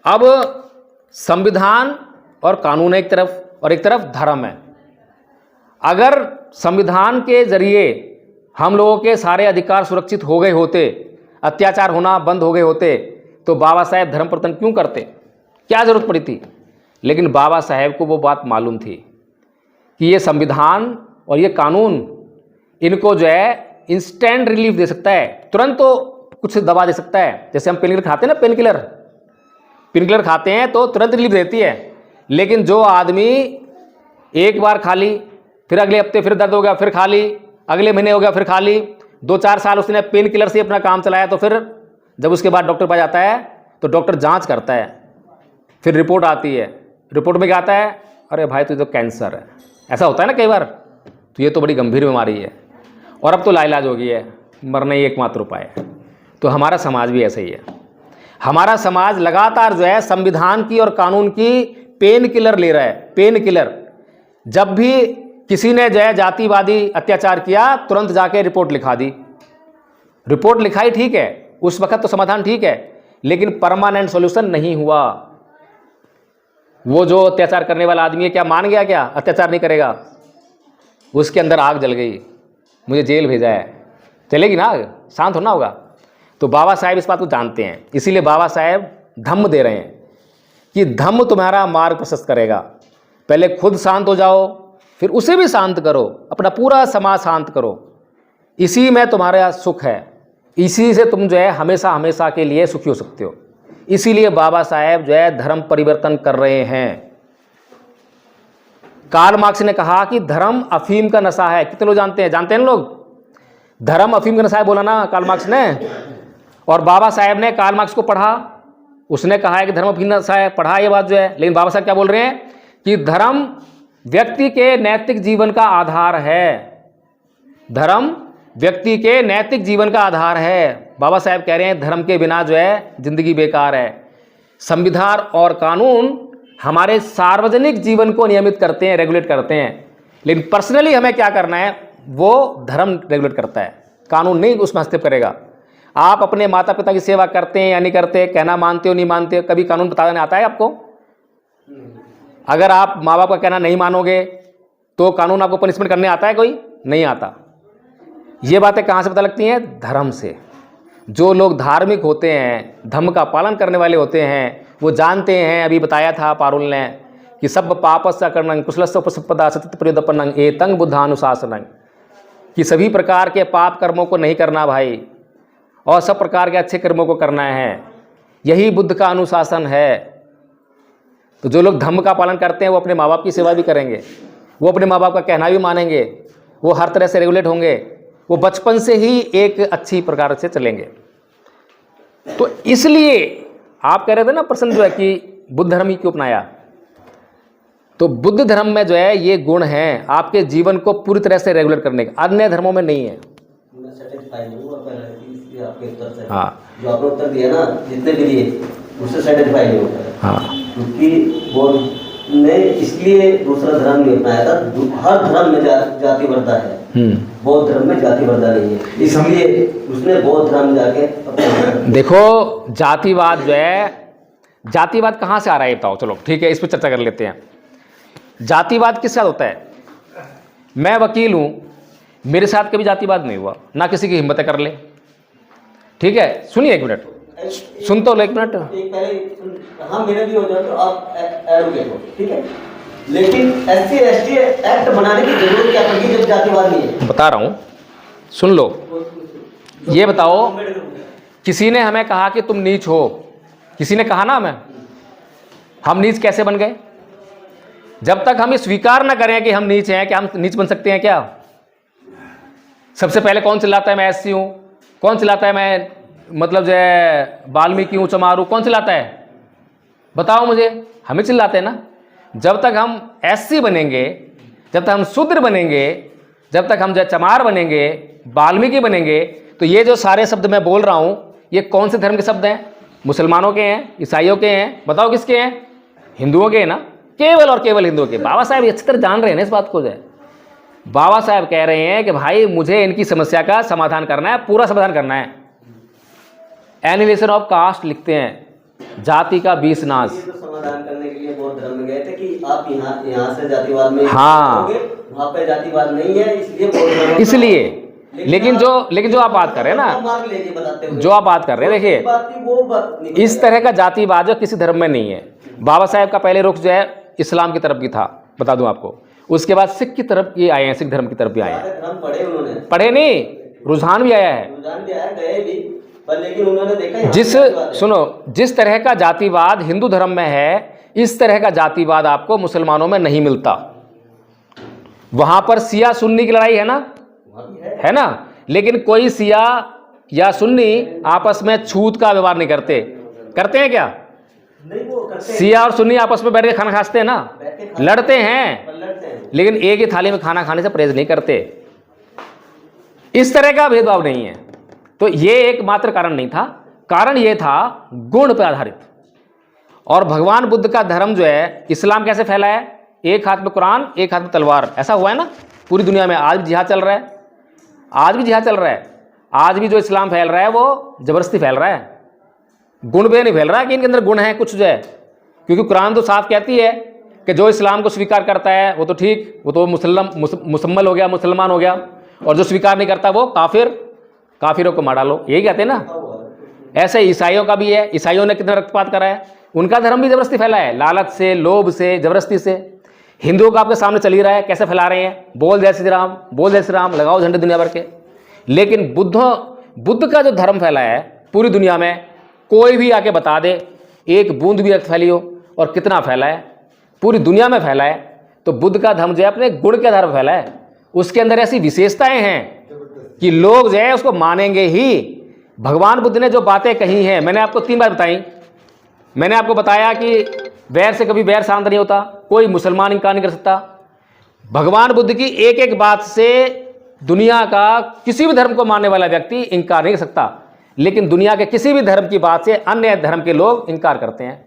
अब संविधान और कानून एक तरफ और एक तरफ धर्म है। अगर संविधान के जरिए हम लोगों के सारे अधिकार सुरक्षित हो गए होते, अत्याचार होना बंद हो गए होते, तो बाबा साहेब धर्म परिवर्तन क्यों करते, क्या जरूरत पड़ी थी? लेकिन बाबा साहेब को वो बात मालूम थी कि ये संविधान और ये कानून इनको जो है इंस्टेंट रिलीफ दे सकता है, तुरंत तो कुछ दवा दे सकता है। जैसे हम पेन किलर खाते हैं ना, पेन किलर खाते हैं तो तुरंत रिलीफ देती है। लेकिन जो आदमी एक बार खा ली, फिर अगले हफ्ते फिर दर्द हो गया, फिर खा ली, अगले महीने हो गया, फिर खा ली, 2-4 साल उसने पेन किलर से अपना काम चलाया, तो फिर जब उसके बाद डॉक्टर पास जाता है तो डॉक्टर जांच करता है, फिर रिपोर्ट आती है। रिपोर्ट में क्या आता है? अरे भाई तुझे तो कैंसर है। ऐसा होता है ना कई बार, तो ये तो बड़ी गंभीर बीमारी है और अब तो लाइलाज हो गई है, मरना ही एकमात्र उपाय है। तो हमारा समाज भी ऐसा ही है। हमारा समाज लगातार जो है संविधान की और कानून की पेन किलर ले रहा है, पेन किलर। जब भी किसी ने जो है जातिवादी अत्याचार किया, तुरंत जाके रिपोर्ट लिखा दी। रिपोर्ट लिखाई ठीक है, उस वक्त तो समाधान ठीक है, लेकिन परमानेंट सॉल्यूशन नहीं हुआ। वो जो अत्याचार करने वाला आदमी है, क्या मान गया क्या अत्याचार नहीं करेगा? उसके अंदर आग जल गई, मुझे जेल भेजा है, चलेगी ना आग? शांत होना होगा। तो बाबा साहेब इस बात को जानते हैं, इसीलिए बाबा साहेब धम्म दे रहे हैं कि धम्म तुम्हारा मार्ग प्रशस्त करेगा। पहले खुद शांत हो जाओ, फिर उसे भी शांत करो, अपना पूरा समाज शांत करो। इसी में तुम्हारा सुख है, इसी से तुम जो है हमेशा हमेशा के लिए सुखी हो सकते हो। इसीलिए बाबा साहेब जो है धर्म परिवर्तन कर रहे हैं। कार्ल मार्क्स ने कहा कि धर्म अफीम का नशा है। कितने लोग जानते हैं? जानते हैं लोग? धर्म अफीम का नशा है बोला ना कार्ल मार्क्स ने। और बाबा साहेब ने कार्ल मार्क्स को पढ़ा, उसने कहा है कि धर्म अफीम का नशा है, पढ़ा ये बात जो है। लेकिन बाबा साहेब क्या बोल रहे हैं कि धर्म व्यक्ति के नैतिक जीवन का आधार है। धर्म व्यक्ति के नैतिक जीवन का आधार है। बाबा साहेब कह रहे हैं धर्म के बिना जो है जिंदगी बेकार है। संविधान और कानून हमारे सार्वजनिक जीवन को नियमित करते हैं, रेगुलेट करते हैं, लेकिन पर्सनली हमें क्या करना है वो धर्म रेगुलेट करता है, कानून नहीं उसमें हस्तक्षेप करेगा। आप अपने माता पिता की सेवा करते हैं या नहीं करते, कहना मानते हो नहीं मानते, कभी कानून बताने आता है आपको? अगर आप माँ बाप का कहना नहीं मानोगे तो कानून आपको पनिशमेंट करने आता है? कोई नहीं आता। ये बातें कहाँ से पता लगती हैं? धर्म से। जो लोग धार्मिक होते हैं, धर्म का पालन करने वाले होते हैं, वो जानते हैं, अभी बताया था पारुल ने कि सब पापस्य कर्मणं कुशलस्य उपसंपदा सतत प्रयोदपन्नं एतं बुद्धानुशासनं, कि सभी प्रकार के पाप कर्मों को नहीं करना भाई, और सब प्रकार के अच्छे कर्मों को करना है। यही बुद्ध का अनुशासन है। तो जो लोग धर्म का पालन करते हैं वो अपने माँ बाप की सेवा भी करेंगे, वो अपने माँ बाप का कहना भी मानेंगे, वो हर तरह से रेगुलेट होंगे, वो बचपन से ही एक अच्छी प्रकार से चलेंगे। तो इसलिए आप कह रहे थे ना प्रश्न जो है कि बुद्ध धर्म ही क्यों अपनाया, तो बुद्ध धर्म में जो है ये गुण हैं आपके जीवन को पूरी तरह से रेगुलेट करने का, अन्य धर्मों में नहीं है। हाँ, जो आपने उत्तर दिया ना जितने भी दिए उससे सेटिस्फाई नहीं होता। हाँ, क्योंकि वो ने इसलिए दूसरा धर्म नहीं अपनाया था। हर धर्म में जाति वर्ता है, बौद्ध धर्म में जाति वर्ता नहीं है, इसलिए उसने बौद्ध धर्म जाके देखो जातिवाद जो है, जातिवाद कहाँ से आ रहा है बताओ? चलो ठीक है, इस पर चर्चा कर लेते हैं। जातिवाद किसके साथ होता है? मैं वकील हूँ, मेरे साथ कभी जातिवाद नहीं हुआ, ना किसी की हिम्मत कर ले। ठीक है, सुनिए एक मिनट, सुन तो लो एक मिनट। हाँ मेरे भी हो जाए तो आप एडवोकेट हो, ठीक है, लेकिन SC ST एक्ट बनाने की जरूरत क्या पड़ेगी जब जातिवाद नहीं है? बता रहा हूँ, सुन लो। ये बताओ, किसी ने हमें कहा कि तुम नीच हो, किसी ने कहा ना हमें, हम नीच कैसे बन गए? जब तक हम ये स्वीकार ना करें कि हम नीच हैं, क्या हम नीच बन सकते हैं क्या? सबसे पहले कौन चिल्लाता है मैं SC हूँ? कौन चिल्लाता है मैं मतलब जो है वाल्मीकि हूँ, चमारू? कौन चिल्लाता है? बताओ मुझे। हमें चिल्लाते हैं ना। जब तक हम SC बनेंगे, जब तक हम शूद्र बनेंगे, जब तक हम जो चमार बनेंगे, वाल्मीकि बनेंगे, तो ये जो सारे शब्द मैं बोल रहा हूँ ये कौन से धर्म के शब्द हैं? मुसलमानों के हैं, ईसाइयों के हैं, बताओ किसके हैं? हिंदुओं के हैं ना, केवल और केवल हिंदुओं के। बाबा साहब अच्छी तरह जान रहे हैं ना इस बात को। जो है बाबा साहब कह रहे हैं कि भाई मुझे इनकी समस्या का समाधान करना है, पूरा समाधान करना है। एनिहिलेशन ऑफ कास्ट लिखते हैं, जाति का बीस नाश। ये तो समाधान करने के लिए बौद्ध धर्म में गए थे कि आप यहाँ से जातिवाद में हाँ। वहाँ पे जातिवाद नहीं है, इसलिए बौद्ध धर्म इसलिए लेकिन जो आप बात कर रहे हैं ना, मार्ग लेके बताते हुए जो आप बात कर रहे हैं, देखिए वो बात नहीं इस तरह का जातिवाद जो किसी धर्म में नहीं है। बाबा साहेब का पहले रुख जो है इस्लाम की तरफ की था, बता दूं आपको। उसके बाद सिख की तरफ ये आए हैं, सिख धर्म की तरफ भी आए हैं। धर्म पढ़े उन्होंने, पढ़े नहीं, रुझान भी आया है। रुझान भी आया, गए भी, पर लेकिन उन्होंने देखा जिस तरह का जातिवाद हिंदू धर्म में है, इस तरह का जातिवाद आपको मुसलमानों में नहीं मिलता। वहां पर सिया सुन्नी की लड़ाई है ना, है ना, लेकिन कोई सिया या सुन्नी आपस में छूत का व्यवहार नहीं करते। करते हैं क्या? नहीं, वो करते सिया और सुन्नी आपस में बैठ के खाना खाते हैं ना, लड़ते हैं, लेकिन एक ही थाली में खाना खाने से परहेज नहीं करते। इस तरह का भेदभाव नहीं है। तो ये एकमात्र कारण नहीं था, कारण ये था गुण पर आधारित। और भगवान बुद्ध का धर्म जो है, इस्लाम कैसे फैला है? एक हाथ में कुरान, एक हाथ में तलवार, ऐसा हुआ है ना पूरी दुनिया में। आज भी जिहाद चल रहा है, आज भी जिहाद चल रहा है। आज भी जो इस्लाम फैल रहा है वो जबरदस्ती फैल रहा है, गुण पे नहीं फैल रहा है कि इनके अंदर गुण है कुछ जो है। क्योंकि कुरान तो साफ कहती है कि जो इस्लाम को स्वीकार करता है वो तो ठीक, वो तो मुसम्मल हो गया, मुसलमान हो गया, और जो स्वीकार नहीं करता वो काफिरों को मार डालो, यही कहते हैं ना। ऐसे ईसाइयों का भी है, ईसाइयों ने कितना रक्तपात करा है, उनका धर्म भी जबरदस्ती फैला है, लालच से, लोभ से, जबरदस्ती से। हिंदुओं का आपके सामने चल ही रहा है, कैसे फैला रहे हैं, बोल जय श्री राम, बोल जय श्री राम, लगाओ झंडे दुनिया भर के। लेकिन बुद्ध का जो धर्म फैला है पूरी दुनिया में, कोई भी आके बता दे एक बूंद भी रक्त फैली हो, और कितना फैला है, पूरी दुनिया में फैला है। तो बुद्ध का धर्म जो है अपने गुण के आधार पर फैला है। उसके अंदर ऐसी विशेषताएं हैं कि लोग जो है उसको मानेंगे ही। भगवान बुद्ध ने जो बातें कही हैं, मैंने आपको 3 बार बताई। मैंने आपको बताया कि वैर से कभी वैर शांत नहीं होता, कोई मुसलमान इनकार नहीं कर सकता। भगवान बुद्ध की एक एक बात से दुनिया का किसी भी धर्म को मानने वाला व्यक्ति इनकार नहीं कर सकता, लेकिन दुनिया के किसी भी धर्म की बात से अन्य धर्म के लोग इनकार करते हैं।